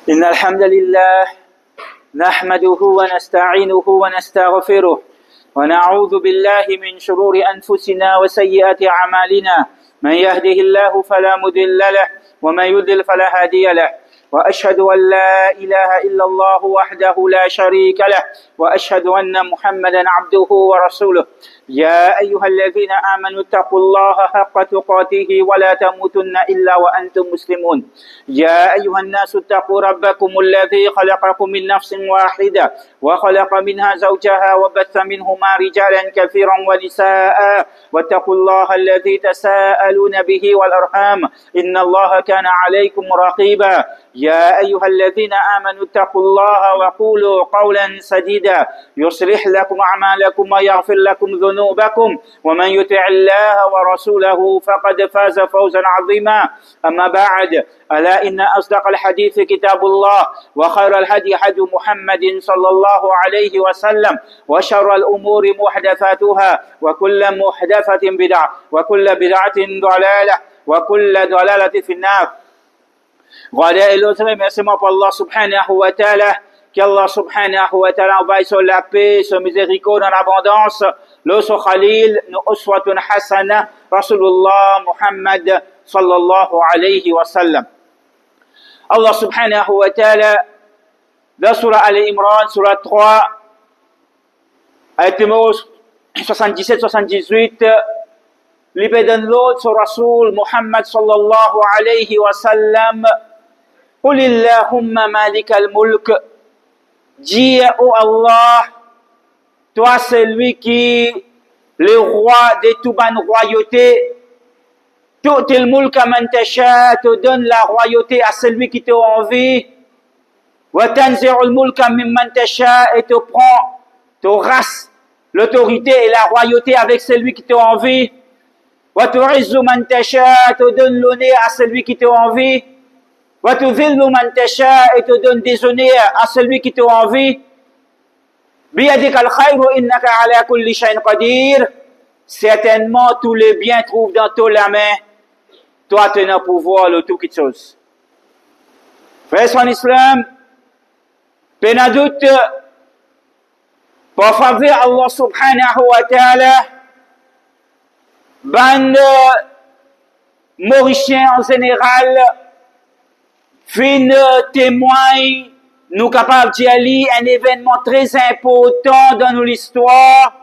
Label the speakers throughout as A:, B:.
A: إن الحمد لله نحمده ونستعينه ونستغفره ونعوذ بالله من شرور أنفسنا وسيئات أعمالنا من يهده الله فلا مضل له ومن يضلل فلا هادي له وأشهد أن لا إله إلا الله وحده لا شريك له وأشهد أن محمدا عبده ورسوله يا أيها الذين آمنوا اتقوا الله حق تقاته ولا تموتن إلا وأنتم مسلمون يا أيها الناس اتقوا ربكم الذي خلقكم من نفس واحدة وخلق منها زوجها وبث منهما رجالا كثيرا ونساء واتقوا الله الذي تساءلون به والأرحام إن الله كان عليكم رقيبا يا أيها الذين آمنوا اتقوا الله وقولوا قولا سديدا يصلح لكم أعمالكم ويغفر لكم ذنوبكم ومن يطع الله ورسوله فقد فاز فوزا عظيما أما بعد ألا إن أصدق الحديث كتاب الله وخير الهدي هدي محمد صلى الله عليه وسلم وشر الأمور محدثاتها وكل محدثة بدعة وكل بدعة ضلالة وكل ضلالة في النار. Regardez et l'autre, remerciement pour Allah subhanahu wa ta'ala, qu'Allah subhanahu wa ta'ala envoie sur la paix, sur miséricorde en abondance, l'autre Khalil, nous uswatun hasana, Rasulullah Muhammad sallallahu alayhi wa sallam. Allah subhanahu wa ta'ala, dans Surah Al-Imran, Surah 3, ayat numéro 77-78, lui donne l'autre sur Rasul Muhammad sallallahu alayhi wa sallam, قل اللهم مالك الملك, dis ô Allah, toi celui qui le roi de toute bonne royauté, tout le mulk man tasha, te donne la royauté à celui qui te envie, wa tanzi'ul mulka mimman tasha, et te prend, te rasse l'autorité et la royauté avec celui qui te envie, wa tu'izzu man tasha, te donne l'honneur à celui qui te envie, wa tudhillu man tasha, et te donne des honneurs à celui qui te envie. Biyadika al-khayru innaka ala kulli shay'in qadir. Certainement tous les biens trouvent dans ta main. Toi tu as pouvoir de toutes choses. Frères en islam, peine doute, pour faveur Allah subhanahu wa ta'ala, ban Mauriciens en général, fin témoigne, nous capables d'y aller, un événement très important dans l'histoire,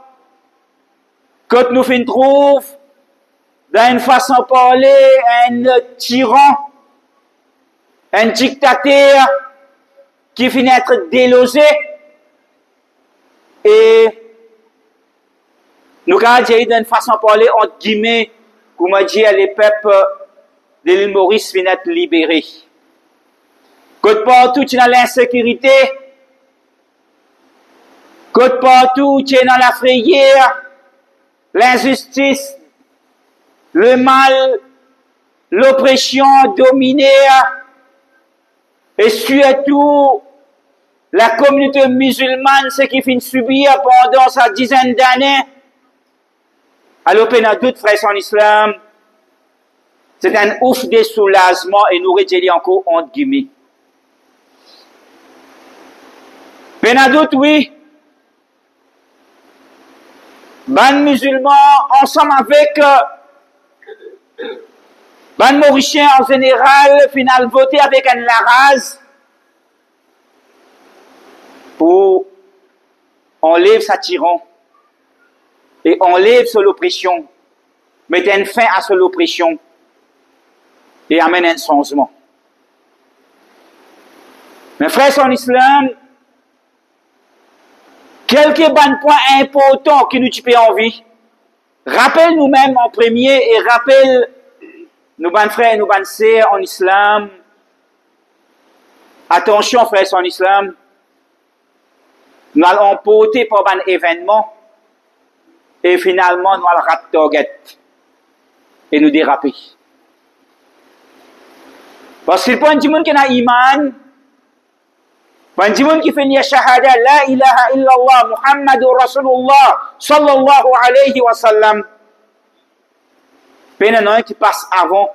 A: que nous fin trouve, d'une façon de parler, un tyran, un dictateur, qui finit être délogé, et nous capables d'y aller d'une façon de parler, entre guillemets, comme on dit, les peuples de l'île Maurice finissent être libérés. Que partout tu es dans l'insécurité, que partout tu es dans la frayeur, l'injustice, le mal, l'oppression dominée, et surtout la communauté musulmane, ce qui finit subir pendant sa dizaine d'années. Alors, peine à doute, frères en islam, c'est un ouf de soulagement et nous retirons encore entre guillemets. Peine à doute, oui. Ban musulmans, ensemble avec ban mauriciens en général, final voté avec un laraz pour enlever sa tyran et enlever sur l'oppression, mettre une fin à cette oppression et amène un changement. Mes frères en islam, quelques bons points importants qui nous tuent en vie. Rappelle nous-mêmes en premier et rappelle nos bons frères et nos bonnes sœurs en islam. Attention, frères en islam. Nous allons emporter pour un événement et finalement nous allons rater target et nous déraper. Parce que pour un monde qui a iman, pour un monde qui fait la shahada, la ilaha illallah, Muhammadur Rasulullah, sallallahu alayhi wa sallam, peine un qui passe avant,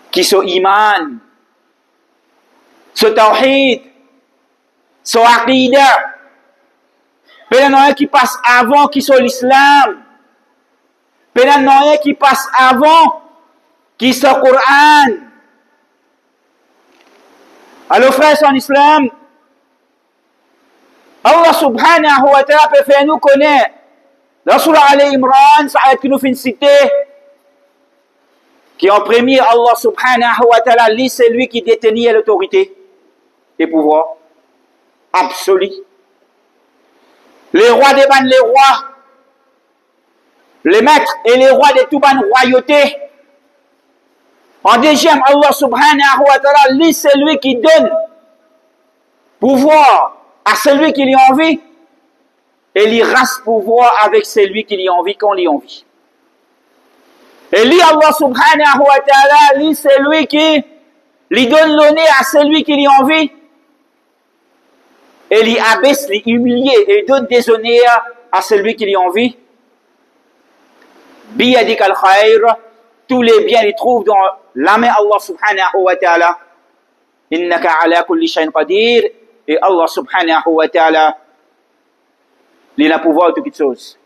A: qui sont iman, ce tawhid, ce aqidah. Peut-être non qui passe avant qui sont l'islam. Peut-être non qui passe avant qui sont le Coran. Alors frères en islam, Allah subhanahu wa ta'ala peut faire nous connaître. Dans Surah Al-Imran, ça a été nous fait citer, qui en premier, Allah subhanahu wa ta'ala, lui, c'est lui qui détenait l'autorité et pouvoir absolu. Les rois des ban les rois, les maîtres et les rois de tout ban royauté. En deuxième, Allah subhanahu wa ta'ala, lui, c'est lui qui donne pouvoir à celui qui lui a envie et il reste pouvoir avec celui qui lui a envie quand il a envie. Et lui, Allah subhanahu wa ta'ala, lui, c'est lui qui lui donne l'honneur à celui qui lui a envie et lui abaisse, lui humilie et donne des honneurs à celui qui lui a envie. Biyadik al-khayr, tous les biens les trouvent dans la main Allah subhanahu wa ta'ala. Innaka ala kulli shay'in qadir. Et Allah subhanahu wa ta'ala, il a pouvoir de toutes choses.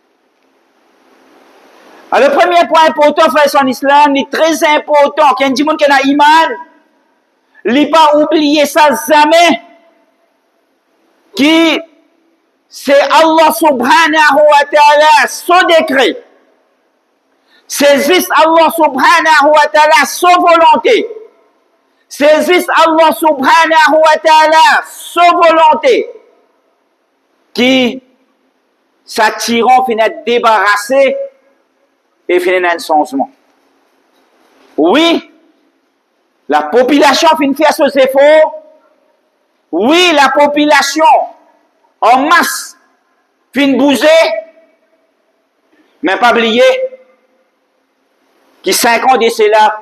A: Alors, le premier point important, frère en islam, il est très important. Quand dit qu'il y a iman, il n'est pas oublié ça jamais. Qui, c'est Allah subhanahu wa ta'ala, son décret. C'est juste Allah subhanahu wa ta'ala, son volonté. C'est juste Allah subhanahu wa ta'ala, son volonté, qui s'attirant, finit débarrassé et finit un changement. Oui, la population finit faire ce effort. Oui, la population en masse finit bouger, mais pas oublier qui 5 ans d'ici là,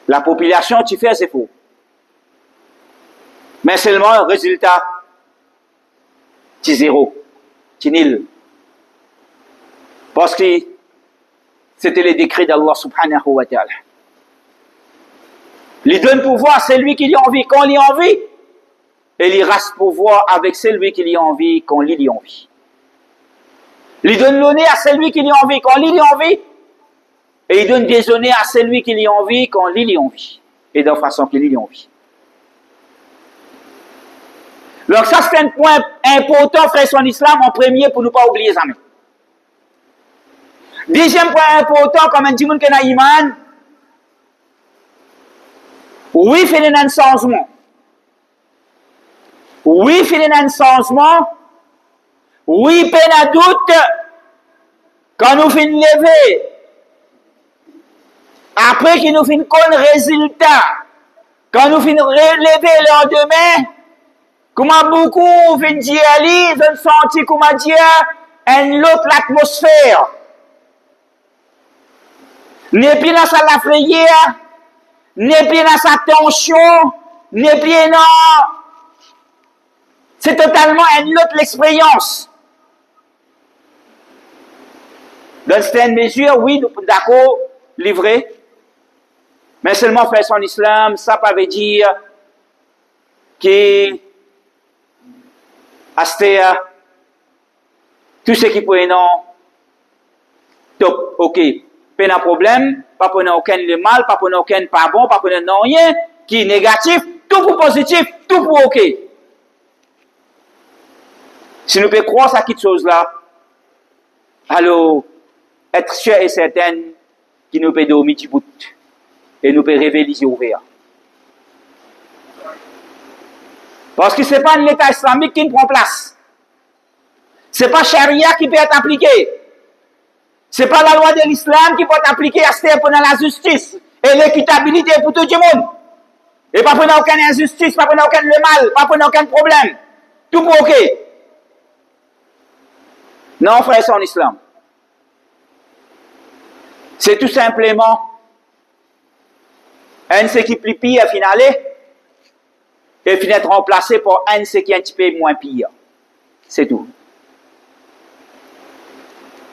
A: la population, tu fais, c'est faux. Mais seulement le résultat, tu zéro, tu nul. Parce que c'était le décret d'Allah subhanahu wa ta'ala. Il donne pouvoir, c'est lui qui lui a envie quand il a envie. Et il reste pouvoir avec celui qui lui a envie quand il a envie. Il donne l'honneur à celui qui lui a envie quand il a envie. Et il donne des honneurs à celui qui lui a envie quand il a envie. Et de la façon qu'il lui a envie. Donc ça c'est un point important, frère en islam, en premier pour ne pas oublier jamais. Deuxième point important, comme un dimoun qui a iman, oui, il y a un changement. Oui, il y a un changement. Oui, peine à doute, quand nous finissons lever, après qu'il nous finisse un résultat, quand nous finissons lever le lendemain, comment beaucoup viennent dialyse, viennent sentir, comment dire, une autre atmosphère. N'est plus dans sa la frayère, n'est plus dans sa tension, n'est plus dans... C'est totalement une autre expérience. Dans certaines mesures, oui, nous sommes d'accord, livré. Mais seulement faire son islam, ça veut dire que tout ce qui peut non, top, ok, pas de problème, pas pour aucun le mal, pas pour aucun pas bon, pas pour non rien, qui est négatif, tout pour positif, tout pour ok. Si nous pouvons croire à cette chose-là, alors, être sûr et certain qu'il nous peut dormir du bout et nous peut rêver les yeux ouverts. Parce que ce n'est pas l'État islamique qui prend place. Ce n'est pas charia qui peut être appliquée. Ce n'est pas la loi de l'islam qui peut être appliquée à ce pendant la justice et l'équitabilité pour tout le monde. Et pas pour aucune injustice, pas pour aucun le mal, pas pour aucun problème. Tout pour ok. Non, frère, c'est en islam. C'est tout simplement un ce qui plus pire finale et finit être remplacé par un ce qui est un petit peu moins pire. C'est tout.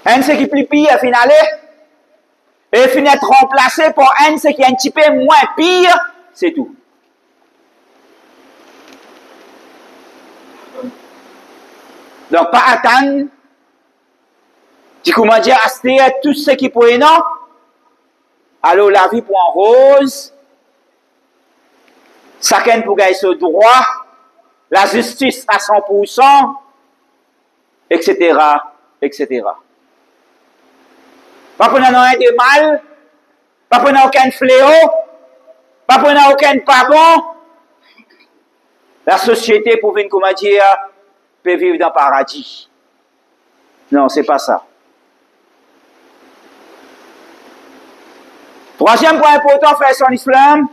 A: Un ce qui plus pire finale et finit être remplacé par un ce qui est un petit peu moins pire. C'est tout. Donc, pas attendre, tu comment dire, acheter tout ce qui pourrait, non? Alors, la vie pour en rose, chacun pour gagner ce droit, la justice à 100%, etc., etc. Pas pour n'en rien de mal, pas pour n'en aucun fléau, pas pour n'en aucun pas bon. La société, pour venir, comment dire, peut vivre dans le paradis. Non, c'est pas ça. Troisième point important, frère en islam.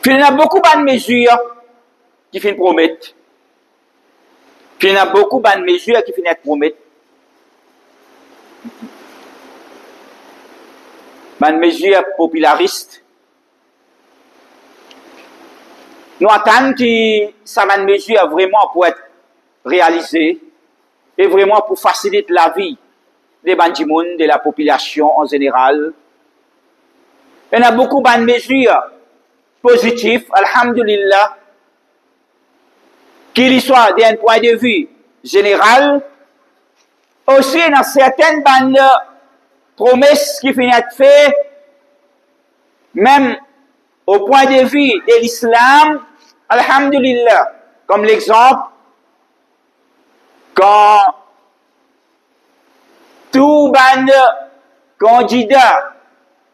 A: Puis il y a beaucoup de mesures qui finissent promettre. Puis il y a beaucoup de mesures qui finissent promettre. Des mesures popularistes. Nous attendons que ça va mesure vraiment pour être réalisée et vraiment pour faciliter la vie des bandimouns, de la population en général. Il y a beaucoup de mesures positives, alhamdulillah, qu'il soit d'un point de vue général, aussi dans certaines bandes promesses qui finissent être faites, même au point de vue de l'islam, alhamdulillah, comme l'exemple, quand tout bande candidat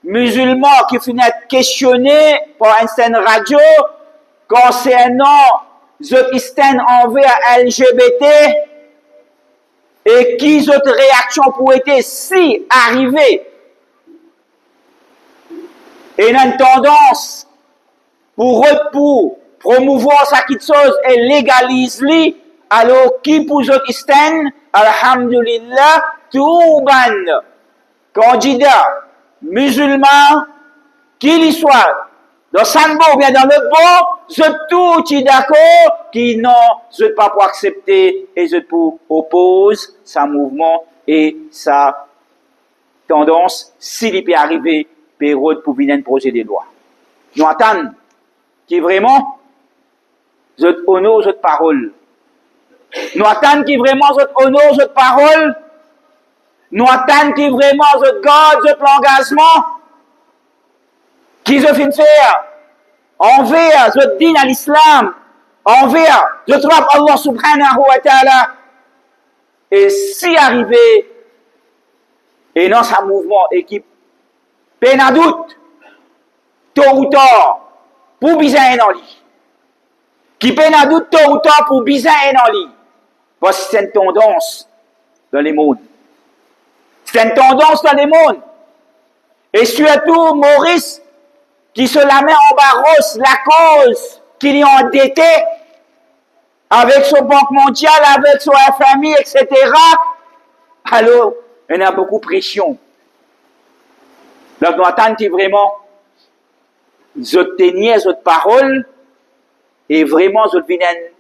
A: musulman qui finit être questionné par une scène radio concernant les systèmes envers LGBT et qui autres réactions pourraient être si arrivées et une tendance pour promouvoir ça quelque chose et légaliser alors qui pour les autres systèmes, alhamdulillah, tout ban candidat musulman, qu'il y soit dans Sanbo ou bien dans le bon, je tout est d'accord, qui non, je ne pas pour accepter et je pour oppose sa mouvement et sa tendance, s'il peut arriver, période pour venir un projet de loi. Nous attendons qui vraiment, je honore votre parole. Nous attendons qui vraiment, je honore votre parole. Nous attendons qui vraiment, je garde votre engagement. Qui je fin faire envers, je dis à l'islam, envers, je trouve Allah subhanahu wa ta'ala. Et si arrivé, et dans sa mouvement, et qui peine à doute, tôt ou tard, pour bizarre dans lui. Qui peine à doute, tôt ou tard, pour bizarre dans lui. Parce que c'est une tendance dans les mondes. C'est une tendance dans les mondes. Et surtout, Maurice, qui se la met en barros, la cause qu'il est endetté avec son Banque mondiale, avec son FMI, etc. Alors, il y a beaucoup de pression. Donc, nous attendons que vraiment, je teniez votre parole et vraiment, je vienne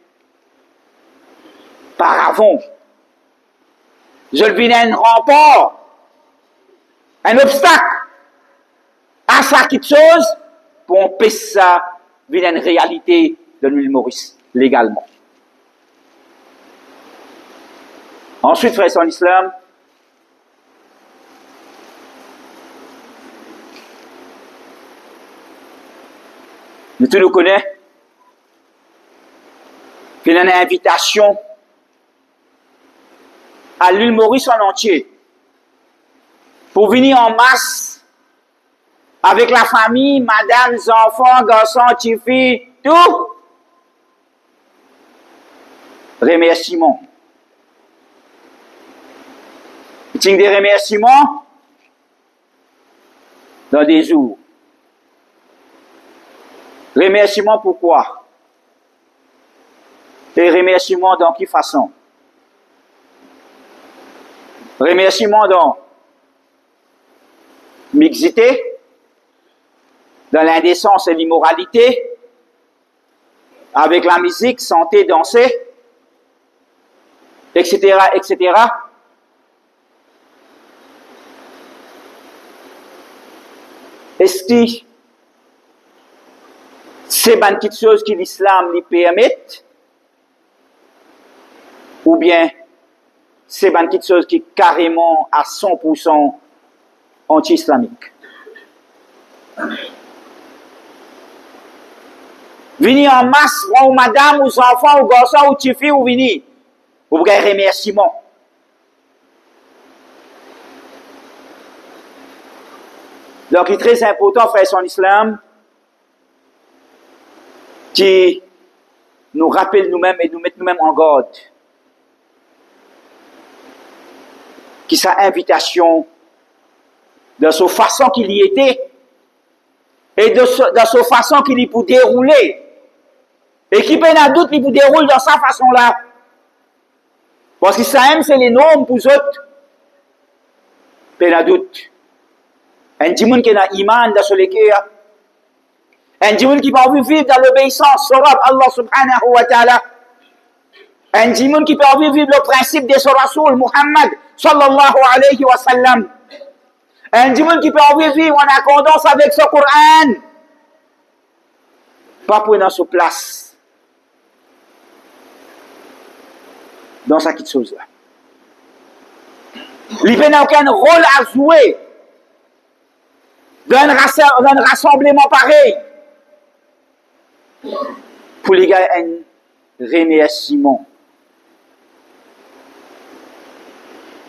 A: par avant. Je vienne un rempart, un obstacle à ça quelque chose pour empêcher ça vienne une réalité de l'île Maurice, légalement. Ensuite, frère en islam, nous tous nous connaissons, il y a une invitation à l'île Maurice en entier pour venir en masse avec la famille, madame, enfants, garçons, filles, tout. Remerciements. Il y a des remerciements dans des jours. Remerciements pourquoi? Et remerciements dans quelle façon? Remerciements dans mixité, dans l'indécence et l'immoralité, avec la musique, chanter, danser, etc., etc. est-ce que c'est une petite chose que l'islam lui permet, ou bien c'est une petite chose qui est carrément à 100% anti-islamique. Venir en masse, ou madame, ou enfants, ou garçons, ou petits filles, ou venir, vous avez remerciement. Donc, il est très important, frère son islam, qui nous rappelle nous-mêmes et nous met nous-mêmes en garde. Qui sa invitation, de sa façon qu'il y était, et de sa façon qu'il y peut dérouler, et qui peine à doute, il peut dérouler de sa façon-là. Parce que ça aime, c'est les normes pour eux autres. Peine à doute. Un dimoun qui a iman dans ce cœur, un dimoun qui peut vivre dans l'obéissance sur Allah subhanahu wa ta'ala, un dimoun qui peut vivre le principe de son Rasoul Muhammad sallallahu alayhi wa sallam, un dimoun qui peut vivre en accordance avec ce Coran, pas pour dans sa place dans sa petite chose-là. Il n'a aucun rôle à jouer dans un rassemblement pareil. Pour les gars, un remerciement.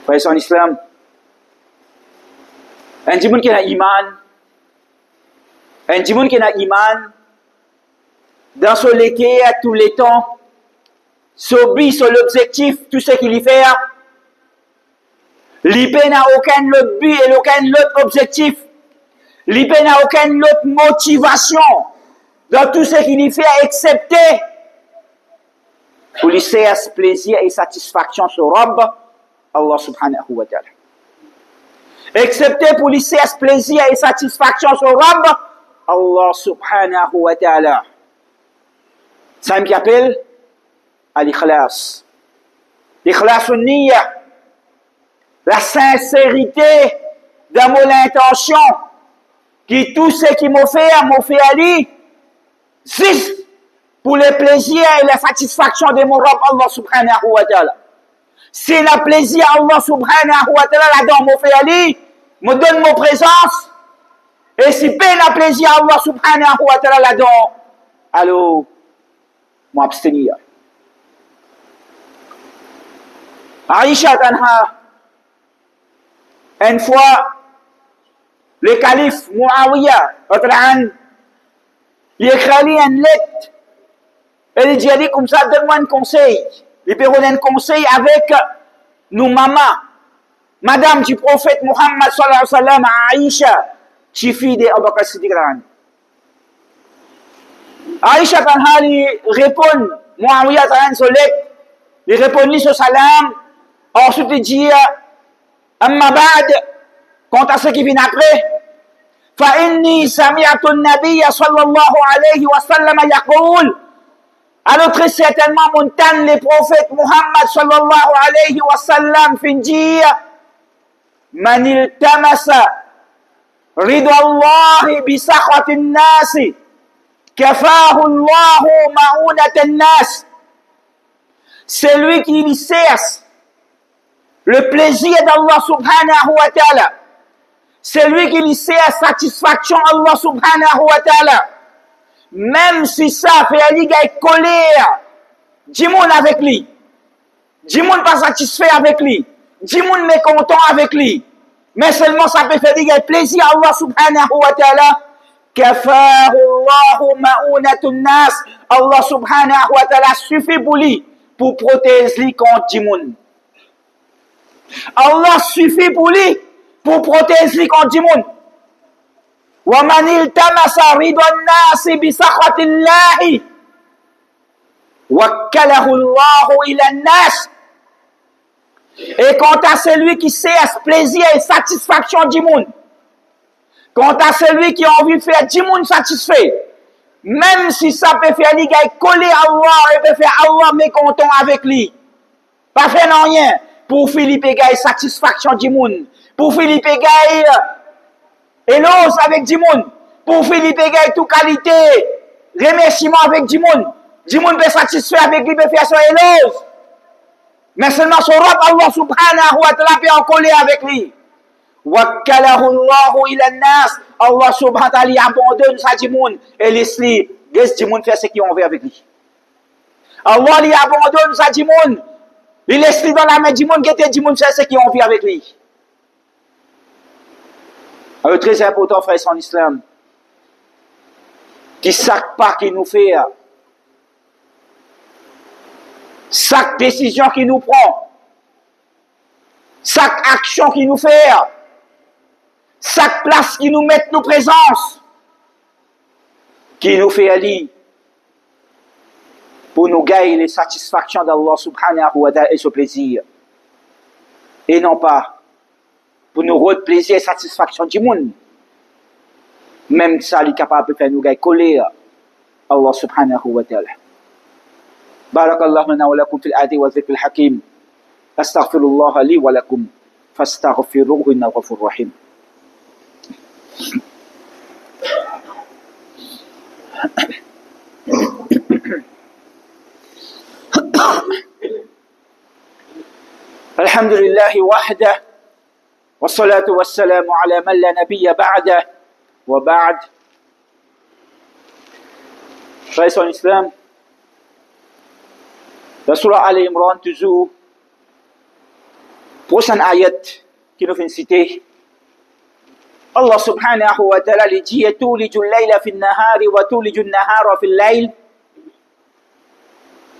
A: Frère en islam, un dimoun qui a iman, un dimoun qui a iman, dans son léqué à tous les temps, s'obéit sur l'objectif, tout ce qu'il y fait, l'IP n'a aucun autre but et aucun autre objectif. L'IP n'a aucune autre motivation dans tout ce qu'il y fait, excepté pour lui faire plaisir et satisfaction sur Rabb, Allah subhanahu wa ta'ala. Excepté pour lui faire plaisir et satisfaction sur Rabb, Allah subhanahu wa ta'ala. Ça me appelle à l'ikhlas. L'ikhlas niyya, la sincérité de mon intention, qui tout ce qui m'a fait à lui, juste pour le plaisir et la satisfaction de mon Rabb Allah subhanahu wa ta'ala. Si le plaisir Allah subhanahu wa ta'ala là-dedans m'a fait à lui, me donne mon présence, et si peine le plaisir Allah subhanahu wa ta'ala là-dedans, alors, m'abstenir. Aïcha Tanha, une fois, le calife Muawiyah, il écrit une lettre, et il dit comme ça, donne-moi un conseil. Il peut donner un conseil avec nos mamans, madame du prophète Muhammad sallallahu alayhi wa sallam, Aïcha, fille de Abu Bakr Siddiq. Aïcha Tanha lui répond, Muawiyah Tanha sur lettre, il répond lui sur salam, ensuite il dit, Amma ba'd, quant à ce qui vient après, فإني سمعت النبي صلى الله عليه وسلم يقول alors très certainement montagne le prophète Muhammad sallallahu alayhi wa sallam fin dire man iltamasa ridwa Allah bi sakhati an-nas kafahu Allah ma'unat an-nas, celui qui cherche le plaisir d'Allah subhanahu wa ta'ala, celui qui lui sait à satisfaction Allah subhanahu wa ta'ala, même si ça fait aller à colère, Dimoun avec lui, Dimoun pas satisfait avec lui, Dimoun mécontent avec lui, mais seulement ça peut faire aller plaisir à Allah subhanahu wa ta'ala, kafahu Allahu ma'unatun nas, Allah subhanahu wa ta'ala suffit pour lui, pour protéger lui contre Dimoun. Allah suffit pour lui, pour protéger lui contre Dimoun. Wa man iltamasa ridwan nas bi sakhatillahi wakkalahu Allah ila an-nas. Et quant à celui qui sait plaisir et satisfaction Dimoun, quant à celui qui a envie de faire Dimoun satisfait, même si ça peut faire lui coller Allah et peut faire Allah mécontent avec lui, pas faire rien pour Philippe Gaï satisfaction Dimoun, pour Philippe Gaï Eloge avec Dimoun. Pour Philippe Egay, toute qualité. Remerciement avec Dimoun. Dimoun peut satisfaire avec lui, peut faire son éloge. Mais seulement son Rab, Allah subhanahu wa ta'ala, peut en coller avec lui. Wakkalahu Allahu ila nas. Allah subhanahu wa ta'ala abandonne sa Dimoun et laisse lui. Laisse Dimoun faire ce qu'il a envie avec lui. Allah lui abandonne sa Dimoun. Il laisse lui dans la main Dimoun, qui était Dimoun faire ce qu'il a envie avec lui. Alors, très important, frère, en islam. Qui chaque pas qu'il nous fait, chaque décision qu'il nous prend, chaque action qu'il nous fait, chaque place qu'il nous met nos présences, qui nous fait aller pour nous gagner les satisfactions d'Allah subhanahu wa ta'ala et ce plaisir. Et non pas pour nous rendre plaisir et satisfaction du monde. Même ça, il est capable de faire nous gagner colère. Allah subhanahu wa ta'ala. بارك الله لنا ولكم في الآيات والذكر الحكيم أستغفر الله لي ولكم فاستغفروه إنه غفور رحيم الحمد لله وحده والصلاة والسلام على من لا نبي بعده وبعد. Frères en islam, la surah Al-Imran, toujours, prochaine ayat qui nous fait citer, Allah subhanahu wa ta'ala lui dit تولج الليل في النهار وتولج النهار في الليل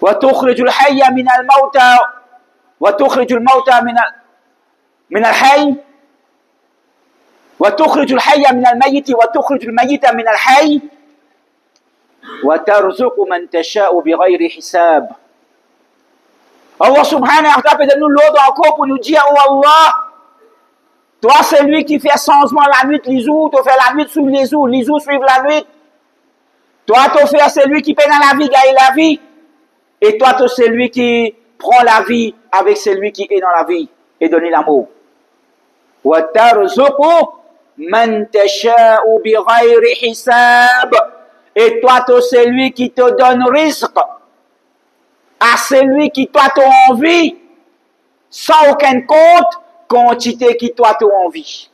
A: وتخرج الحي من الموتى وتخرج الموتى من الحي وتخرج الحي من الميت وتخرج الميت من الحي وترزق من تشاء بغير حساب. Allah subhanahu wa ta'ala peut nous l'ordre encore pour nous dire, oh Allah, toi c'est lui qui fait changement la nuit, les jours, tu fais la nuit suivre les jours suivent la nuit. Toi tu fais celui qui paie dans la vie, gagne la vie. Et toi tu c'est lui qui prend la vie avec celui qui est dans la vie et donne l'amour. Wa tarzuqu man tasha'u bighayri hisab. Et toi tu c'est lui qui te donne risque à celui qui toi t'as envie, sans aucun compte, quantité qui toi t'as envie.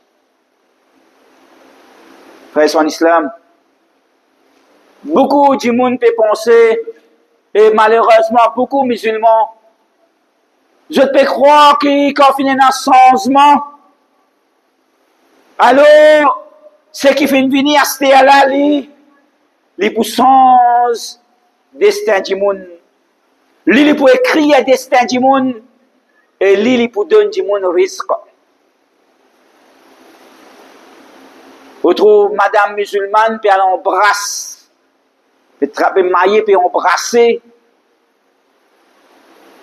A: Frères en islam, beaucoup du monde peut penser, et malheureusement beaucoup de musulmans, je peux croire qu'on finit un changement, alors, ce qui fait venir à ce là les puissances destin du monde. Lui, pour écrire le destin du monde, et lui, pour donner du monde risque. Autre madame musulmane, puis elle embrasse, puis trapper maillé, puis embrasser.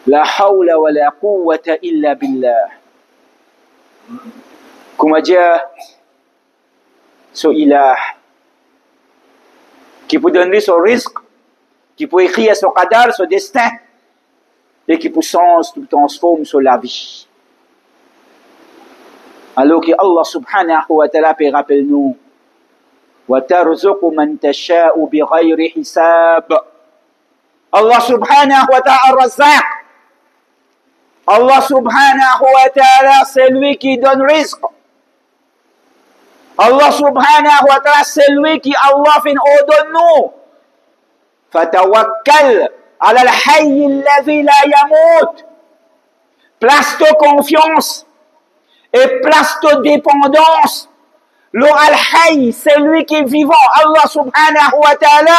A: La hawla wa la quwwata illa billah. Comment dire, ce ilah, qui peut donner son risque, qui peut écrire son qadar, son destin, et qui peut transformer sur la vie. Alors que Allah subhanahu wa ta'ala peut rappeler nous, وَتَرْزُقُ مَنْ تَشَاءُ بِغَيْرِ حِسَابٍ. Allah subhanahu wa ta'ala ar-Razzaq. Allah subhanahu wa ta'ala c'est lui qui donne risque. Allah subhanahu wa ta'ala c'est lui qui Allah fait ordonne nous. فَتَوَكَّلْ على الحي الذي لا يموت. Place ta confiance et place ta dépendance. Le al-hayy, c'est lui qui est vivant. Allah subhanahu wa ta'ala,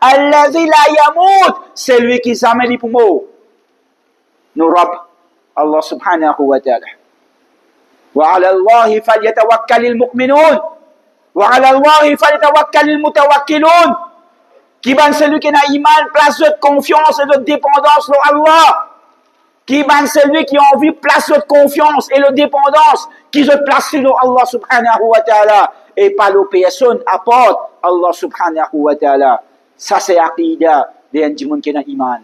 A: alladhi la yamut, c'est lui qui s'amène pour mort. Nous Rabb, Allah subhanahu wa ta'ala. وعلى الله فليتوكل المؤمنون وعلى الله فليتوكل المتوكلون. Qui ban celui qui a iman, place de confiance et de dépendance sur Allah. Qui ban celui qui a envie, place de confiance et de dépendance, qui se place sur Allah subhanahu wa ta'ala. Et pas le personne apporte Allah subhanahu wa ta'ala. Ça c'est aqida des gens qui ont iman.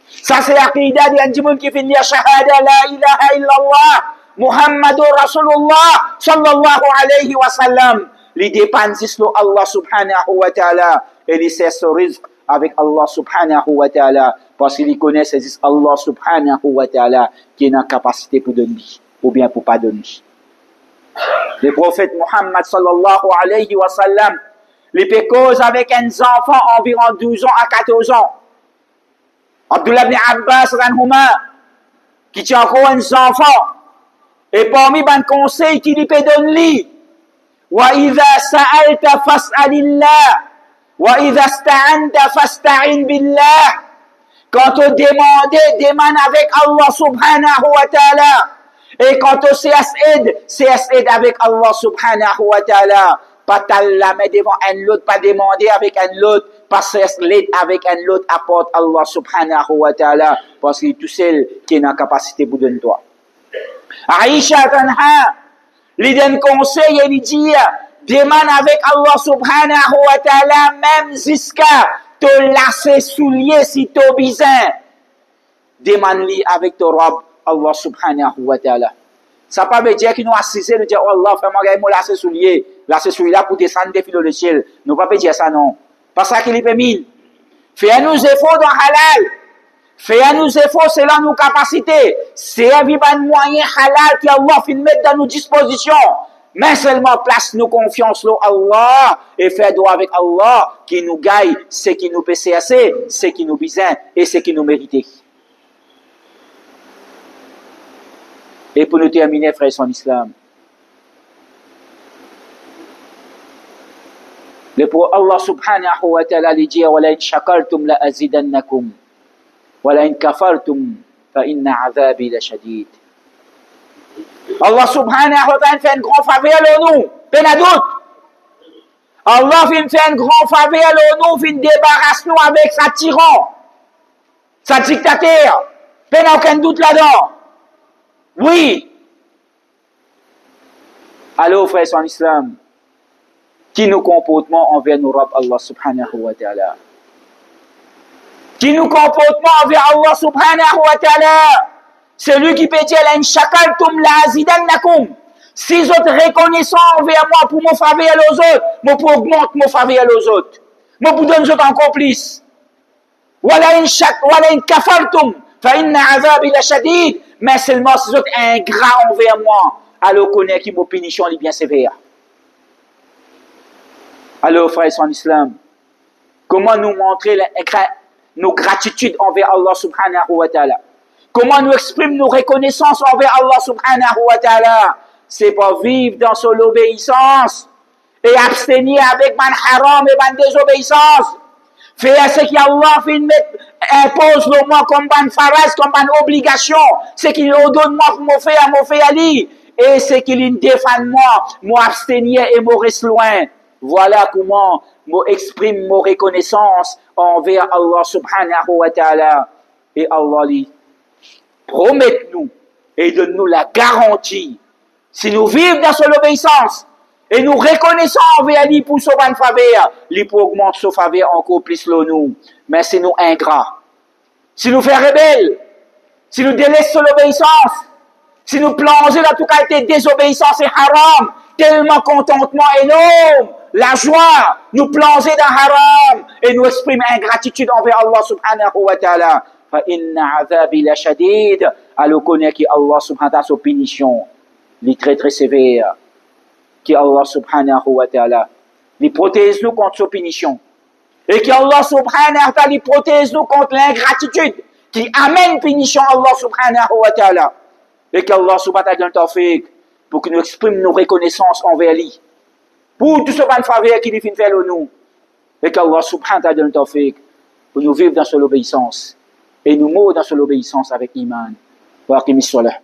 A: Ça c'est aqida des gens qui finissent shahada la ilaha illallah. Muhammadur Rasulullah sallallahu alayhi wa sallam. les dépenses Allah subhanahu wa ta'ala, et les cesse son rizq avec Allah subhanahu wa ta'ala, parce qu'ils connaissent Allah subhanahu wa ta'ala qui est en capacité pour donner, ou bien pour pas donner. Le prophète Muhammad sallallahu alayhi wa sallam, les pécoses avec un enfant environ 12 ans à 14 ans. Abdullah ibn Abbas ranhuma, qui tient encore un enfant, et parmi les conseils qu'il lui peut donner, wa idha sa'alta fas'alillah, wa idha sta'anta fasta'in billah. Quand tu demandes, demande avec Allah subhanahu wa ta'ala. Et quand tu CSD avec Allah subhanahu wa ta'ala. Pas la main devant un autre, pas demander avec un autre, pas CSD avec un autre, apporte Allah subhanahu wa ta'ala. Parce qu'il est tout seul qui est en capacité pour donner toi. Aïcha Tanha, lui donne conseil et lui dit, demande avec Allah subhanahu wa ta'ala, même jusqu'à te lasser soulier si tu besoin. Demande-lui avec ton robe, Allah subhanahu wa ta'ala. Ça ne veut pas dire qu'il nous assise, nous dire, oh Allah, fais-moi lasser soulier là pour descendre des fils de ciel. Nous ne pouvons pas dire ça, non. Pas ça qu'il est permis. Fais-nous efforts dans halal. Fais-nous efforts selon nos capacités. C'est un moyen halal que Allah fait mettre dans nos dispositions. Mais seulement place nos confiances dans Allah et faire droit avec Allah qui nous gagne, ce qui nous peut cesser, ce qui nous besoin et ce qui nous mérite. Et pour nous terminer, frères en islam, le pour Allah subhanahu wa ta'ala lui dit wa la in shakartum la azidannakum wa la in kafartum fa inna azabi la shadid. Allah subhanahu wa ta'ala fait un grand faveur à nous, pas doute. Allah fait un grand faveur à nous, fait débarrasse nous avec sa tyran, sa dictateur, pas aucun doute là-dedans. Oui. Alors, frères en islam, qui nous comportement envers nos Rabb Allah subhanahu wa ta'ala? Qui nous comportement envers Allah subhanahu wa ta'ala? Celui qui peut dire la shakartum la azidannakum. Si vous êtes reconnaissants envers moi pour me faveur aux autres, moi pour augmenter mon faveur aux autres. Moi pour donner aux autres encore plus. Wala in kafartum fa inna azabi la shadid. Mais seulement si vous êtes ingrats envers moi, alors connaît qui mon punition est bien sévère. Alors frères en islam, comment nous montrer nos gratitudes envers Allah subhanahu wa ta'ala? Comment nous exprimer nos reconnaissances envers Allah subhanahu wa ta'ala? C'est pas vivre dans son obéissance et abstenir avec man haram et man désobéissance. Faire ce qu'Allah impose le moi comme ban faraz, comme ban obligation. Ce qu'il nous donne moi pour me faire ali. Et ce qu'il défend moi abstenir et me reste loin. Voilà comment m'exprime mon reconnaissance envers Allah subhanahu wa ta'ala. Et Allah dit, promettez-nous et donne-nous la garantie. Si nous vivons dans son obéissance et nous reconnaissons envers lui pour son ban faveur, lui pour augmenter son faveur encore plus le nous. Mais si nous ingrats, si nous faisons rebelles, si nous délaissons l'obéissance, si nous plongeons dans toute qualité de désobéissance et haram, tellement contentement énorme, la joie, nous plonger dans haram et nous exprimer ingratitude envers Allah subhanahu wa ta'ala. Fa inna azabi la shadid. Alors connaît que Allah subhanahu wa ta'ala sa punition, est très très sévère. Que Allah subhanahu wa ta'ala, il protège nous contre sa punition. Et que Allah subhanahu wa ta'ala, il protège nous contre l'ingratitude qui amène punition Allah subhanahu wa ta'ala. Et qu'Allah subhanahu wa ta'ala donne tawfiq pour que nous exprimions nos reconnaissances envers lui. Pour tout ce bon faveur qu'il fait faire nous. Et qu'Allah subhanahu wa ta'ala donne tawfiq pour nous vivre dans son obéissance. Et nous mourir dans son obéissance avec iman. Wa aqimis salah.